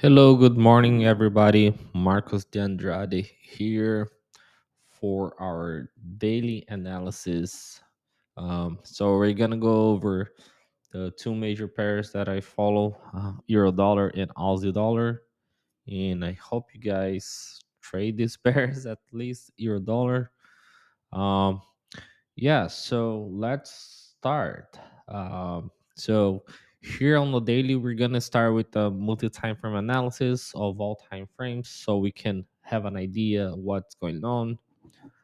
Hello, good morning, everybody. Marcos de Andrade here for our daily analysis. So we're gonna go over the two major pairs that I follow: Euro Dollar and Aussie Dollar. And I hope you guys trade these pairs, at least Euro Dollar. Um, yeah, so let's start. So here on the daily, we're gonna start with the multi-time frame analysis of all time frames, so we can have an idea what's going on.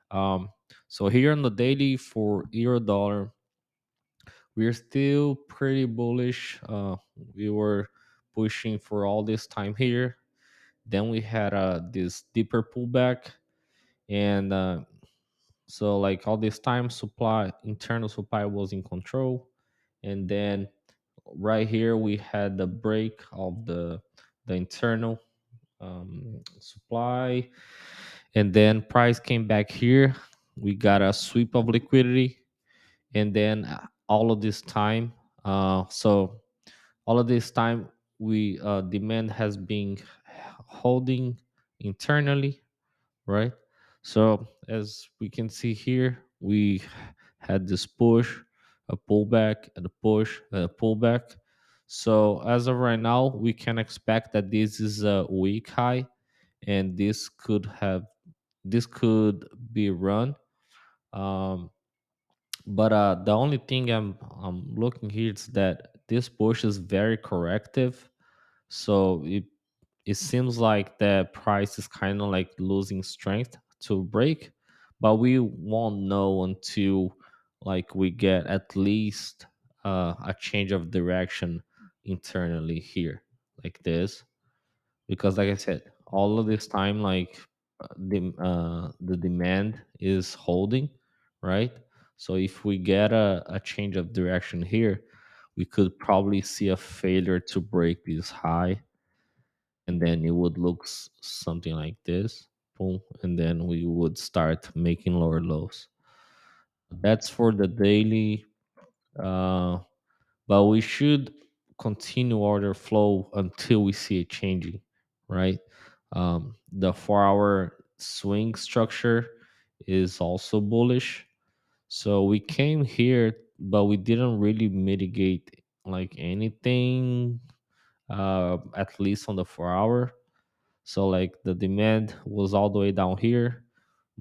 Um, so here on the daily for euro dollar, we're still pretty bullish. We were pushing for all this time here. Then we had this deeper pullback, and so like all this time, supply internal supply was in control, and then right here we had the break of the internal supply, and then price came back here. We got a sweep of liquidity, and then all of this time, so all of this time we demand has been holding internally, right? So as we can see here, we had this push, a pullback, and a push, and a pullback. So as of right now, we can expect that this is a weak high, and this could be run. Um, but the only thing I'm looking here is that this push is very corrective. So it seems like the price is kind of like losing strength to break, but we won't know until like we get at least a change of direction internally here, like this. Because like I said, all of this time, like the demand is holding, right? So if we get a change of direction here, we could probably see a failure to break this high, and then it would look something like this, boom, and then we would start making lower lows. That's for the daily, uh, but we should continue order flow until we see it changing, right? The 4 hour swing structure is also bullish, so we came here, but we didn't really mitigate like anything, at least on the 4 hour. So like the demand was all the way down here,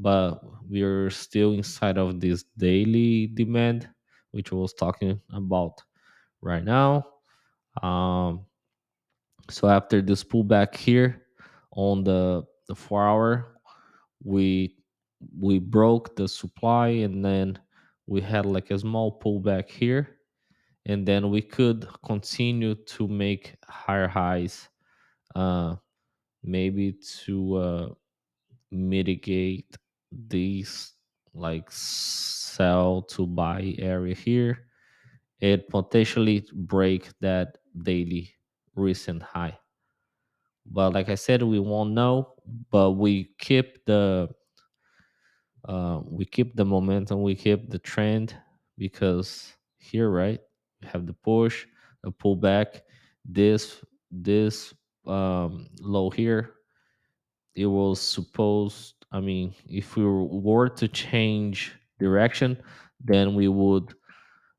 but we're still inside of this daily demand, which I was talking about right now. Um, so after this pullback here on the 4 hour, we we broke the supply, and then we had like a small pullback here, and then we could continue to make higher highs, uh, maybe to mitigate these like sell to buy area here. It potentially break that daily recent high, but like I said, we won't know. But we keep the momentum, we keep the trend, because here, right, we have the push, the pullback, this low here. It was supposed, I mean, if we were to change direction, then we would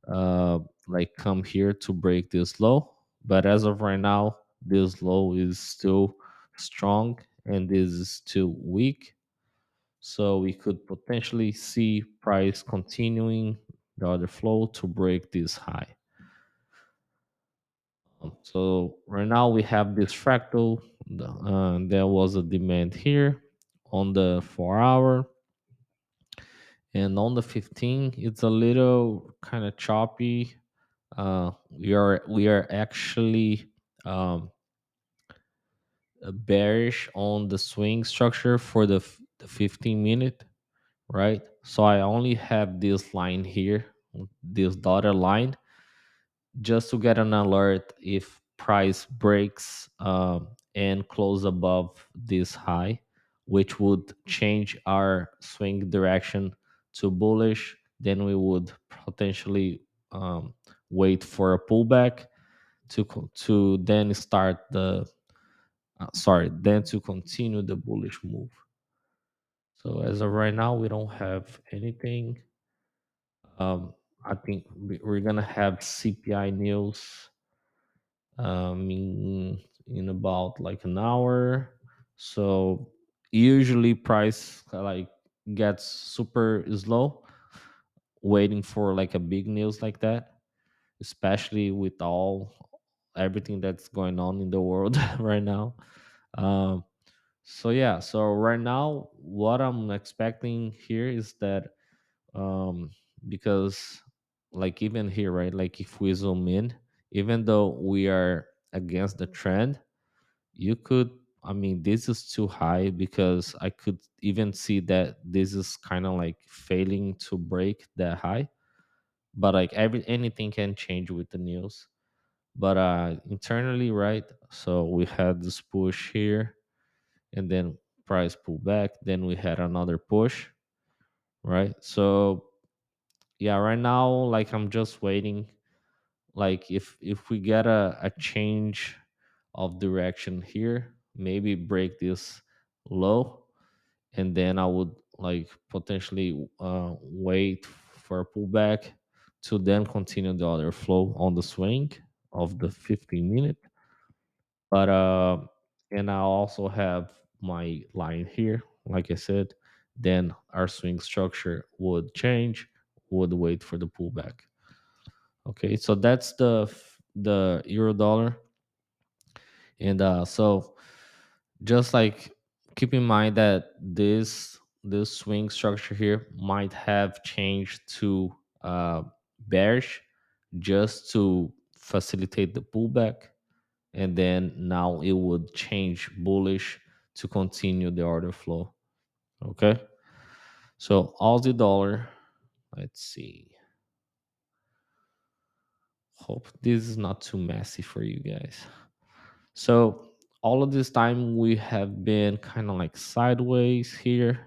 like come here to break this low. But as of right now, this low is still strong, and this is still weak. So we could potentially see price continuing the other flow to break this high. So right now we have this fractal. There was a demand here on the 4 hour, and on the 15 it's a little kind of choppy. We are actually um, bearish on the swing structure for the 15 minute, right? So I only have this line here, this dotted line, just to get an alert if price breaks and close above this high, which would change our swing direction to bullish. Then we would potentially wait for a pullback to then start sorry, then to continue the bullish move. So as of right now, we don't have anything. I think we're gonna have CPI news in about like an hour. So usually price like gets super slow waiting for like a big news like that, especially with all everything that's going on in the world right now. Um, so yeah, so right now what I'm expecting here is that um, because like even here, right? Like if we zoom in, even though we are against the trend, you could. I mean, this is too high because I could even see that this is kind of like failing to break that high. But like anything can change with the news. But internally, right? So we had this push here, and then price pull back. Then we had another push, right? So yeah, right now, like I'm just waiting. Like if we get a change of direction here, maybe break this low, and then I would like potentially wait for a pullback to then continue the other flow on the swing of the 15 minute. But and I also have my line here, like I said, then our swing structure would change, would wait for the pullback. Okay, so that's the euro dollar. And so just like keep in mind that this swing structure here might have changed to bearish just to facilitate the pullback, and then now it would change bullish to continue the order flow. Okay, so Aussie dollar, let's see, hope this is not too messy for you guys. So all of this time we have been kind of like sideways here.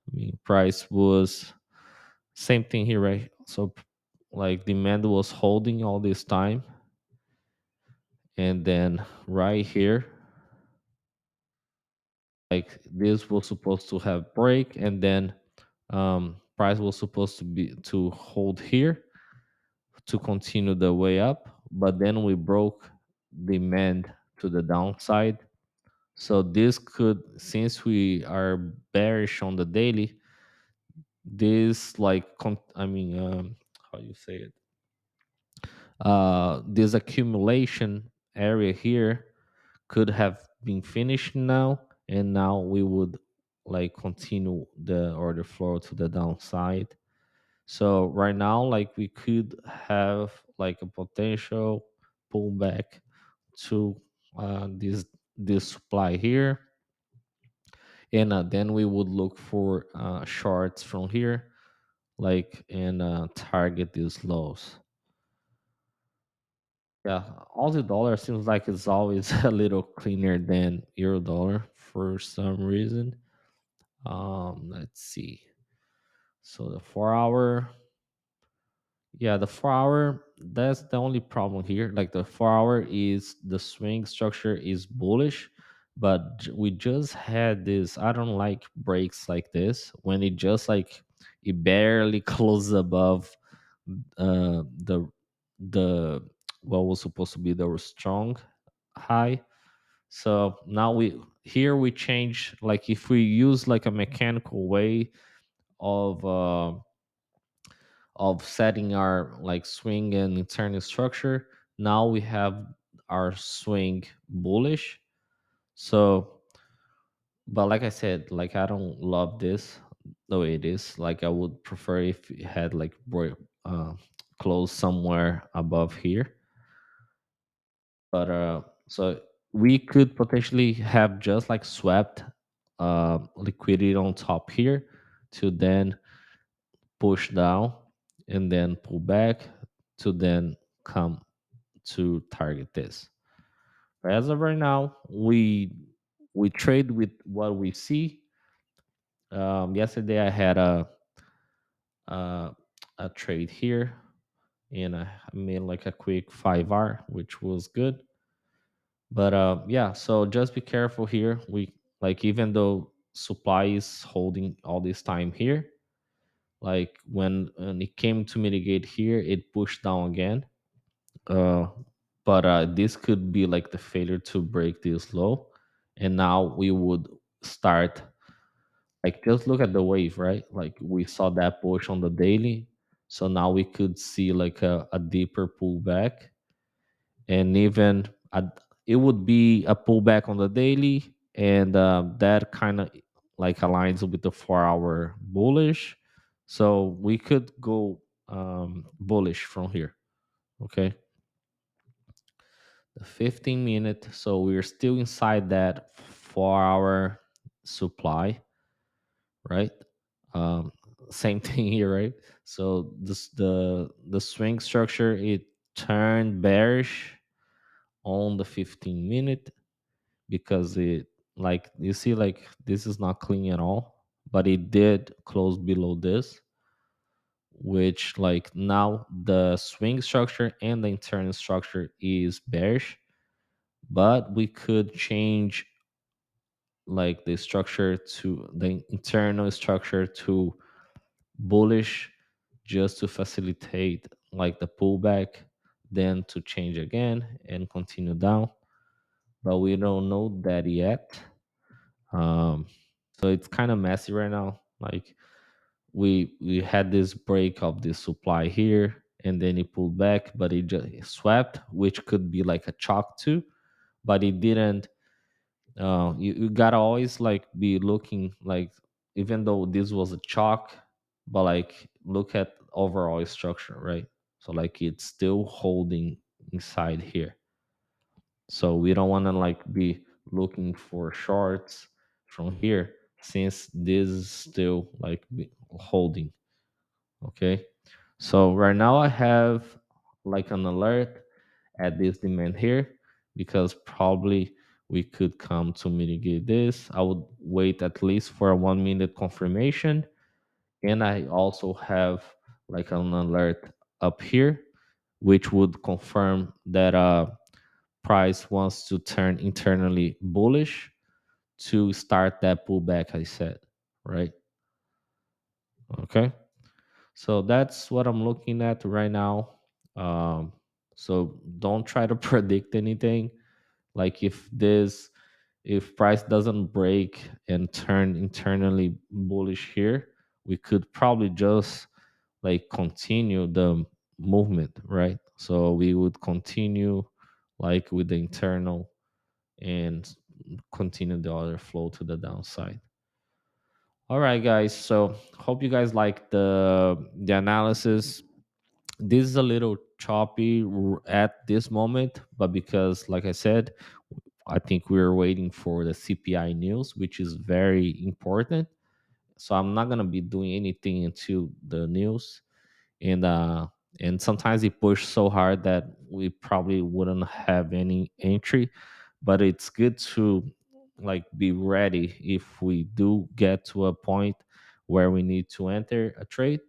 I mean, price was same thing here, right? So like demand was holding all this time, and then right here, like this was supposed to have break, and then price was supposed to be to hold here to continue the way up, but then we broke demand to the downside. So this could, since we are bearish on the daily, this like how you say it, this accumulation area here could have been finished now, and now we would like continue the order flow to the downside. So right now, like we could have like a potential pullback to this supply here, and then we would look for shorts from here, like and target these lows. Yeah, Aussie dollar seems like it's always a little cleaner than euro dollar for some reason. Let's see. So the 4 hour, yeah, the 4 hour, that's the only problem here. Like the 4 hour is the swing structure is bullish, but we just had this. I don't like breaks like this when it just like it barely closes above the what was supposed to be the strong high. So now we change, like if we use like a mechanical way of setting our like swing and turning structure. Now we have our swing bullish. So, but like I said, like I don't love this the way it is. Like I would prefer if it had like uh, close somewhere above here. But so we could potentially have just like swept liquidity on top here to then push down and then pull back to then come to target this. But as of right now, we trade with what we see. Yesterday I had a, a trade here, and I made like a quick 5R, which was good. But yeah, so just be careful here. We like, even though supply is holding all this time here, like when it came to mitigate here, it pushed down again. Uh, but this could be like the failure to break this low, and now we would start, like, just look at the wave, right? Like we saw that push on the daily, so now we could see like a deeper pullback, and even it would be a pullback on the daily, and that kind of like aligns with the 4 hour bullish, so we could go bullish from here. Okay, the 15 minute, so we're still inside that 4 hour supply, right? um Same thing here, right? So this the swing structure, it turned bearish on the 15 minute, because it, like, you see, like, this is not clean at all, but it did close below this, which, like, now the swing structure and the internal structure is bearish, but we could change like the structure to the internal structure to bullish, just to facilitate like the pullback, then to change again and continue down, but we don't know that yet. um so it's kind of messy right now. Like we had this break of the supply here, and then it pulled back, but it just swept, which could be like a chalk too, but it didn't. You gotta always like be looking, like, even though this was a chalk, but like look at overall structure, right? So like it's still holding inside here, so we don't want to like be looking for shorts from here, since this is still like holding. Okay, so right now I have like an alert at this demand here, because probably we could come to mitigate this. I would wait at least for a 1 minute confirmation, and I also have like an alert up here, which would confirm that price wants to turn internally bullish to start that pullback I said, right? Okay. So that's what I'm looking at right now. Um, so don't try to predict anything. Like if price doesn't break and turn internally bullish here, we could probably just like continue the movement, right? So we would continue like with the internal and continue the other flow to the downside. All right, guys. So hope you guys like the analysis. This is a little choppy at this moment, but because, like I said, I think we're waiting for the CPI news, which is very important. So I'm not gonna be doing anything until the news, and sometimes it pushed so hard that we probably wouldn't have any entry, but it's good to like be ready if we do get to a point where we need to enter a trade.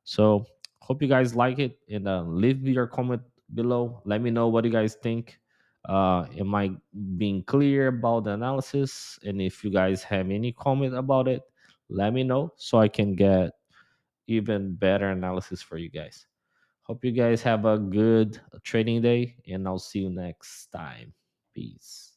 So hope you guys like it, and leave me your comment below. Let me know what you guys think. Am I being clear about the analysis? And if you guys have any comment about it, let me know so I can get even better analysis for you guys. Hope you guys have a good trading day, and I'll see you next time. Peace.